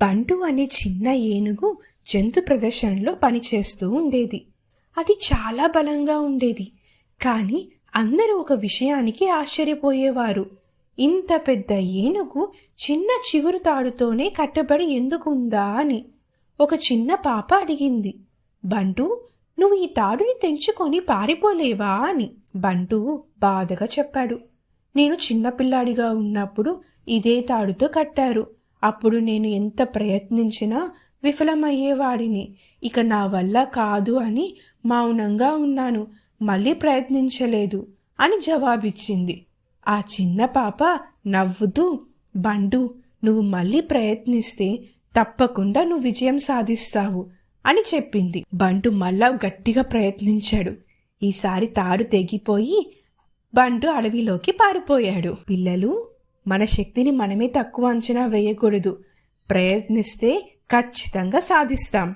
బంటు అనే చిన్న ఏనుగు జంతు ప్రదర్శనలో పనిచేస్తూ ఉండేది. అది చాలా బలంగా ఉండేది. కానీ అందరూ ఒక విషయానికి ఆశ్చర్యపోయేవారు. ఇంత పెద్ద ఏనుగు చిన్న చిగురు తాడుతోనే కట్టబడి ఎందుకుందా అని. ఒక చిన్న పాప అడిగింది, బంటు, నువ్వు ఈ తాడుని తెంచుకొని పారిపోలేవా అని. బంటు బాధగా చెప్పాడు, నేను చిన్నపిల్లాడిగా ఉన్నప్పుడు ఇదే తాడుతో కట్టారు. అప్పుడు నేను ఎంత ప్రయత్నించినా విఫలమయ్యేవాడిని. ఇక నా వల్ల కాదు అని మౌనంగా ఉన్నాను, మళ్ళీ ప్రయత్నించలేదు అని జవాబిచ్చింది. ఆ చిన్న పాప నవ్వుతూ, బంటు, నువ్వు మళ్ళీ ప్రయత్నిస్తే తప్పకుండా నువ్వు విజయం సాధిస్తావు అని చెప్పింది. బంటు మళ్ళా గట్టిగా ప్రయత్నించాడు. ఈసారి తాడు తెగిపోయి బంటు అడవిలోకి పారిపోయాడు. పిల్లలు, మన శక్తిని మనమే తక్కువ అంచనా వేయకూడదు. ప్రయత్నిస్తే ఖచ్చితంగా సాధిస్తాం.